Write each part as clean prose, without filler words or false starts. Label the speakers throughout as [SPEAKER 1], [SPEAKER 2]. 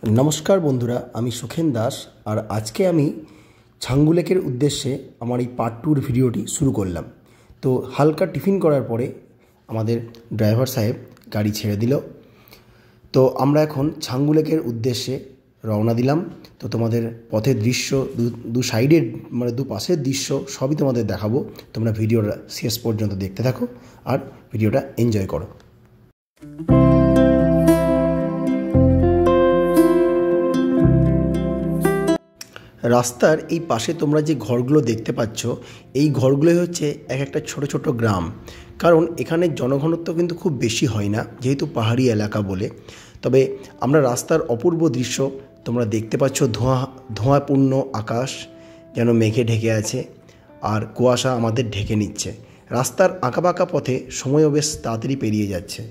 [SPEAKER 1] नमस्कार बंधुरा आमी सुखेन दास और आज के आमी छांगु लेकेर उद्देश्ये आमार पार्ट टूर भिडियोटी शुरू करलाम। तो हालका टिफिन करार परे आमादेर ड्राइवर साहेब गाड़ी छेड़े दिल। तो आमरा एखन छांगु लेकेर उद्देश्ये रवना दिलाम। तो तोमादेर पथेर दृश्य दु साइडेर माने दु पाशेर दृश्य सबई तोमादेर देखाबो। तोमरा भिडियोटा शेष पर्यन्त देखते थाको और भिडियोटा एनजय करो। रास्तार এই পাশে তোমরা যে ঘরগুলো দেখতে পাচ্ছ এই ঘরগুলোই হচ্ছে এক একটা ছোট ছোট গ্রাম। কারণ এখানে জনঘনত্ব কিন্তু খুব বেশি হয় না যেহেতু পাহাড়ি এলাকা বলে। তবে আমরা রাস্তার অপূর্ব দৃশ্য তোমরা দেখতে পাচ্ছ, ধোঁয়াপূর্ণ আকাশ যেন মেঘে ঢেকে আছে আর কুয়াশা আমাদের ঢেকে নিচ্ছে। রাস্তার আঁকাবাঁকা পথে সময়ও বেশ তাড়াতাড়ি পেরিয়ে যাচ্ছে।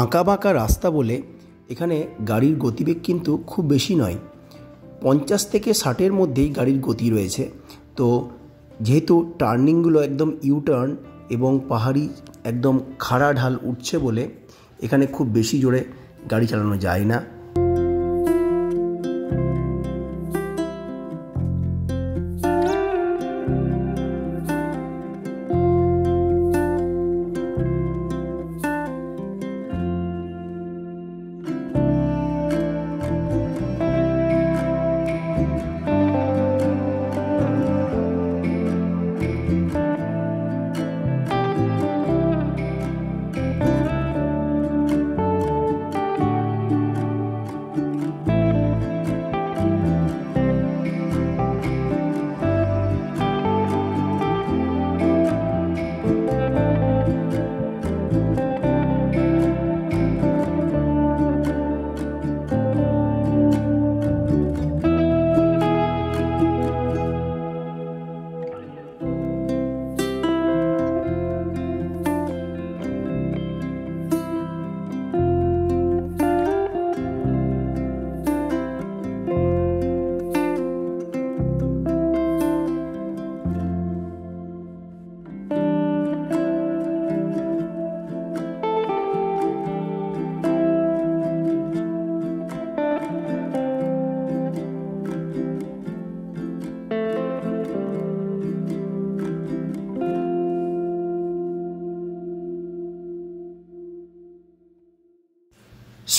[SPEAKER 1] আঁকা বাঁকা রাস্তা বলে এখানে গাড়ির গতিবেগ কিন্তু খুব বেশি নয়, 50 থেকে 60-এর মধ্যেই গাড়ির গতি রয়েছে। তো যেহেতু টার্নিংগুলো একদম ইউটার্ন এবং পাহাড়ি একদম খাড়া ঢাল উঠছে বলে এখানে খুব বেশি জোরে গাড়ি চালানো যায় না।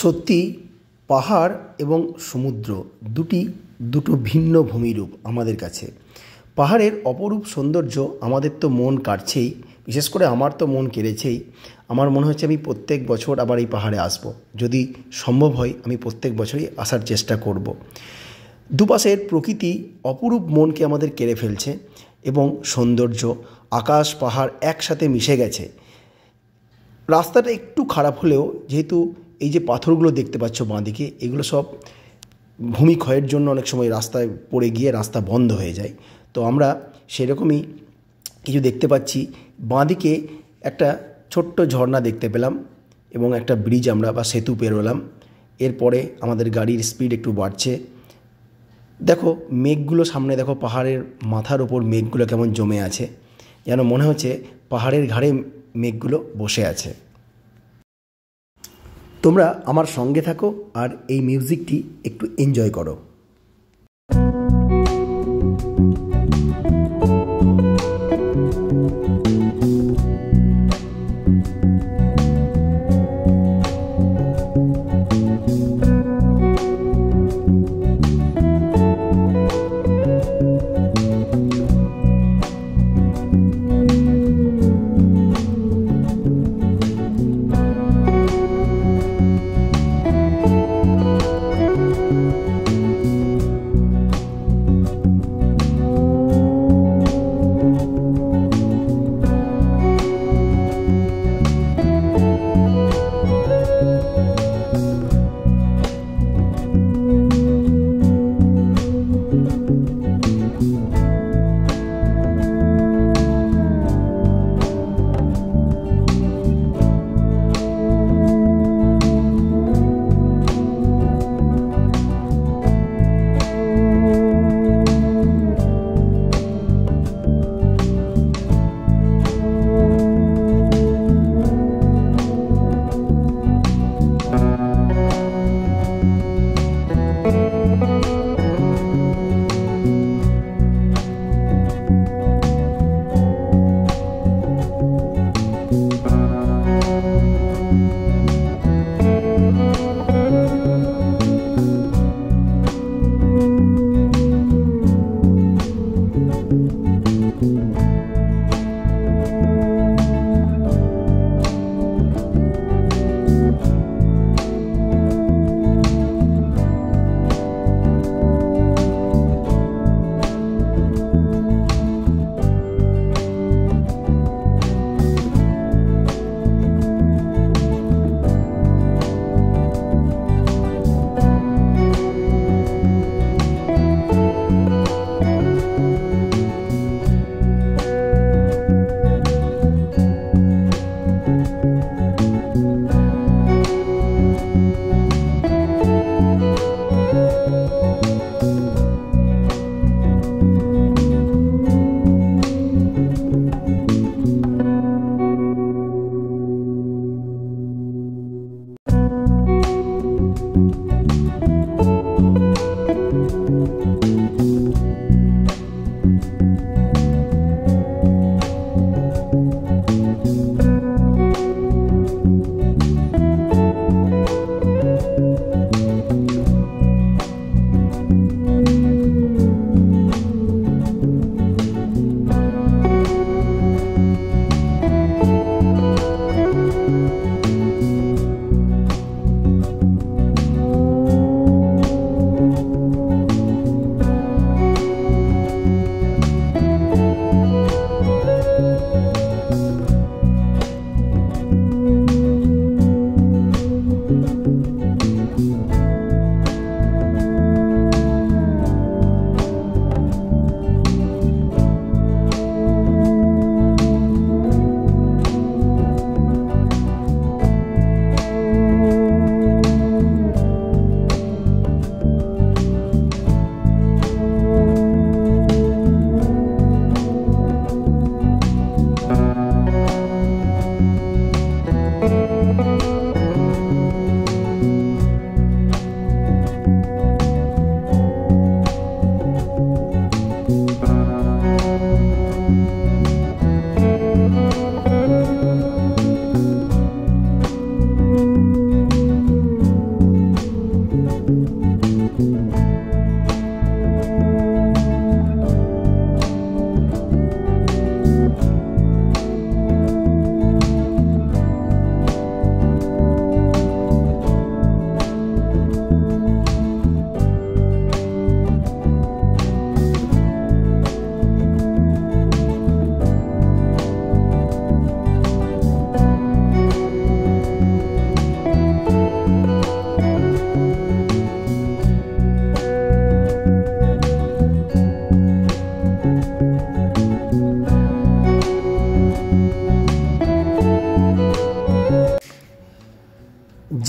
[SPEAKER 1] সত্যি পাহাড় এবং সমুদ্র দুটো ভিন্ন ভূমিরূপ আমাদের কাছে। পাহাড়ের অপরূপ সৌন্দর্য আমাদের তো মন কাড়ছেই, বিশেষ করে আমার তো মন কেড়েছেই। আমার মনে হচ্ছে আমি প্রত্যেক বছর আবার এই পাহাড়ে আসব, যদি সম্ভব হয় আমি প্রত্যেক বছরই আসার চেষ্টা করব। দুপাশের প্রকৃতি অপরূপ মনকে আমাদের কেড়ে ফেলছে এবং সৌন্দর্য, আকাশ পাহাড় একসাথে মিশে গেছে। রাস্তাটা একটু খারাপ হলেও যেহেতু এই যে পাথরগুলো দেখতে পাচ্ছ বাঁদিকে, এগুলো সব ভূমিক্ষয়ের জন্য অনেক সময় রাস্তায় পড়ে গিয়ে রাস্তা বন্ধ হয়ে যায়। তো আমরা সেরকমই কিছু দেখতে পাচ্ছি। বাঁদিকে একটা ছোট্ট ঝর্ণা দেখতে পেলাম এবং একটা ব্রিজ আমরা বা সেতু পেরোলাম। এরপরে আমাদের গাড়ির স্পিড একটু বাড়ছে। দেখো মেঘগুলো সামনে, দেখো পাহাড়ের মাথার ওপর মেঘগুলো কেমন জমে আছে, যেন মনে হচ্ছে পাহাড়ের ঘাড়ে মেঘগুলো বসে আছে। তোমরা আমার সঙ্গে থাকো আর এই মিউজিকটি একটু এনজয় করো।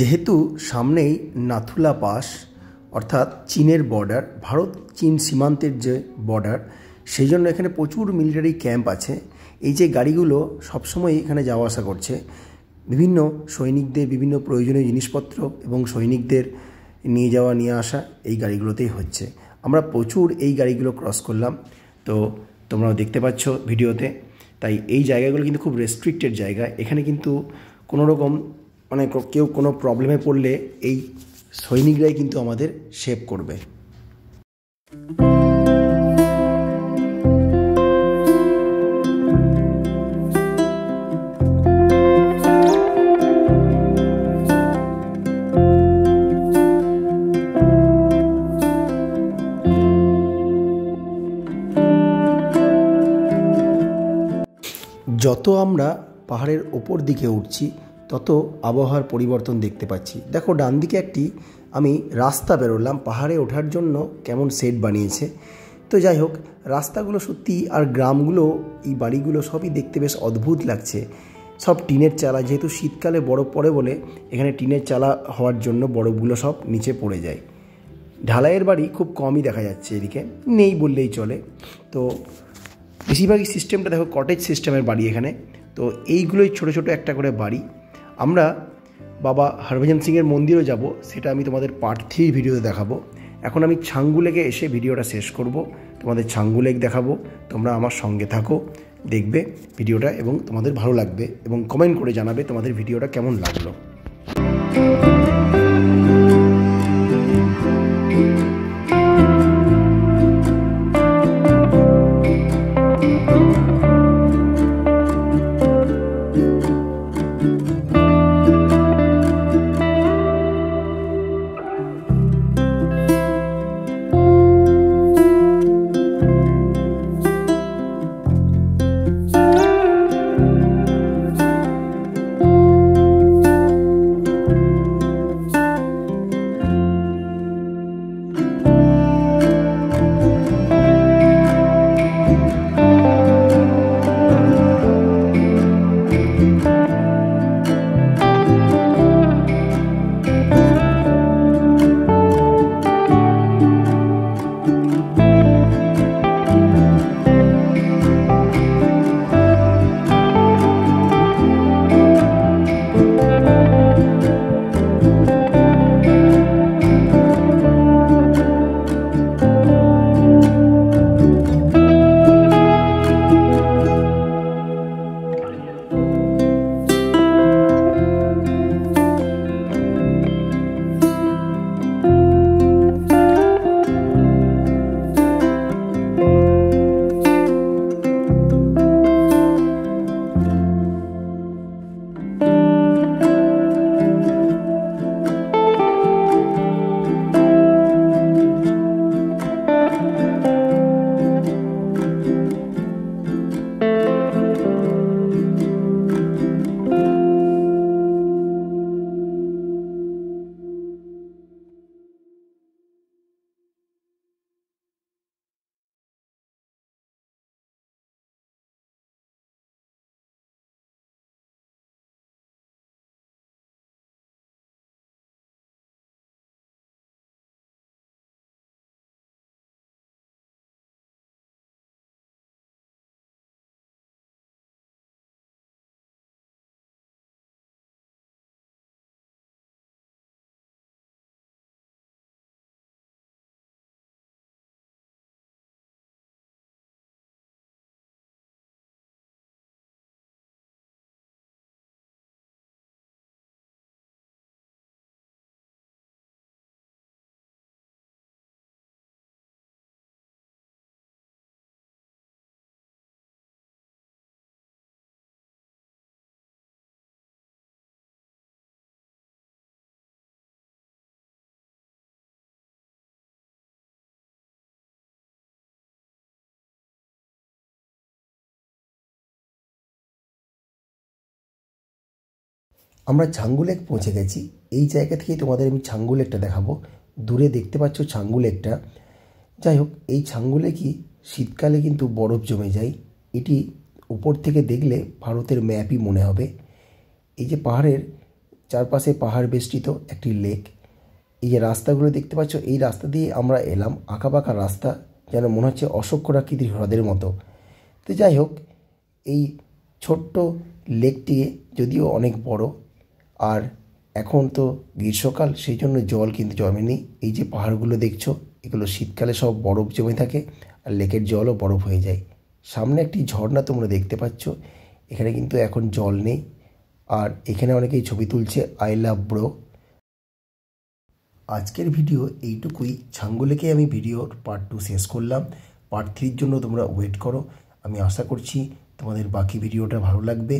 [SPEAKER 1] যেহেতু সামনেই নাথুলা পাস অর্থাৎ চীনের বর্ডার, ভারত চীন সীমান্তের যে বর্ডার, সেই জন্য এখানে প্রচুর মিলিটারি ক্যাম্প আছে। এই যে গাড়িগুলো সবসময় এখানে যাওয়া আসা করছে, বিভিন্ন সৈনিকদের বিভিন্ন প্রয়োজনীয় জিনিসপত্র এবং সৈনিকদের নিয়ে যাওয়া নিয়ে আসা এই গাড়িগুলোতেই হচ্ছে। আমরা প্রচুর এই গাড়িগুলো ক্রস করলাম, তো তোমরাও দেখতে পাচ্ছ ভিডিওতে। তাই এই জায়গাগুলো কিন্তু খুব রেস্ট্রিক্টেড জায়গা। এখানে কিন্তু কোনো রকম মানে কেউ কোনো প্রবলেমে পড়লে এই সৈনিকরাই কিন্তু আমাদের সেভ করবে। যত আমরা পাহাড়ের ওপর দিকে উঠছি তত আবহাওয়ার পরিবর্তন দেখতে পাচ্ছি। দেখো ডান দিকে একটি আমি রাস্তা বেরোলাম, পাহাড়ে ওঠার জন্য কেমন সেট বানিয়েছে। তো যাই হোক, রাস্তাগুলো সত্যি, আর গ্রামগুলো, এই বাড়িগুলো সবই দেখতে বেশ অদ্ভুত লাগছে। সব টিনের চালা, যেহেতু শীতকালে বরফ পড়ে বলে এখানে টিনের চালা হওয়ার জন্য বরফগুলো সব নিচে পড়ে যায়। ঢালাইয়ের বাড়ি খুব কমই দেখা যাচ্ছে, এদিকে নেই বললেই চলে। তো বেশিরভাগই সিস্টেমটা দেখো কটেজ সিস্টেমের বাড়ি এখানে। তো এইগুলোই ছোট ছোট একটা করে বাড়ি। আমরা বাবা হরভজন সিংয়ের মন্দিরও যাব, সেটা আমি তোমাদের পার্ট 3 ভিডিওতে দেখাবো। এখন আমি ছাঙ্গু লেকে এসে ভিডিওটা শেষ করব, তোমাদের ছাঙ্গু লেক দেখাবো। তোমরা আমার সঙ্গে থাকো, দেখবে ভিডিওটা এবং তোমাদের ভালো লাগবে, এবং কমেন্ট করে জানাবে তোমাদের ভিডিওটা কেমন লাগলো। আমরা ছাঙ্গু লেক পৌঁছে গেছি। এই জায়গা থেকেই তোমাদের আমি ছাঙ্গু লেকটা দেখাবো। দূরে দেখতে পাচ্ছ ছাঙ্গু লেকটা। যাই হোক, এই ছাঙ্গু লেকই শীতকালে কিন্তু বরফ জমে যায়। এটি উপর থেকে দেখলে ভারতের ম্যাপই মনে হবে। এই যে পাহাড়ের চারপাশে পাহাড় বেষ্টিত একটি লেক। এই যে রাস্তাগুলো দেখতে পাচ্ছ, এই রাস্তা দিয়ে আমরা এলাম, আঁকাবাঁকা রাস্তা, যেন মনে হচ্ছে অশোকরাকৃতির হ্রদের মতো। তো যাই হোক, এই ছোট্ট লেকটি যদিও অনেক বড়, আর এখন তো গ্রীষ্মকাল, সেই জন্য জল কিন্তু জমেনি। এই যে পাহাড়গুলো দেখছো, এগুলো শীতকালে সব বরফ জমে থাকে, আর লেকের জলও বরফ হয়ে যায়। সামনে একটি ঝর্ণা তোমরা দেখতে পাচ্ছ, এখানে কিন্তু এখন জল নেই। আর এখানে অনেকেই ছবি তুলছে, আই লাভ ব্রো। আজকের ভিডিও এইটুকুই। ছাঙ্গু লেকে আমি ভিডিওর পার্ট 2 শেষ করলাম। পার্ট 3-র জন্য তোমরা ওয়েট করো। আমি আশা করছি তোমাদের বাকি ভিডিওটা ভালো লাগবে।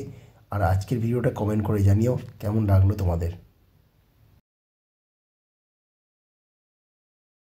[SPEAKER 1] আর আজকের ভিডিওটা কমেন্ট করে জানিও কেমন লাগলো তোমাদের।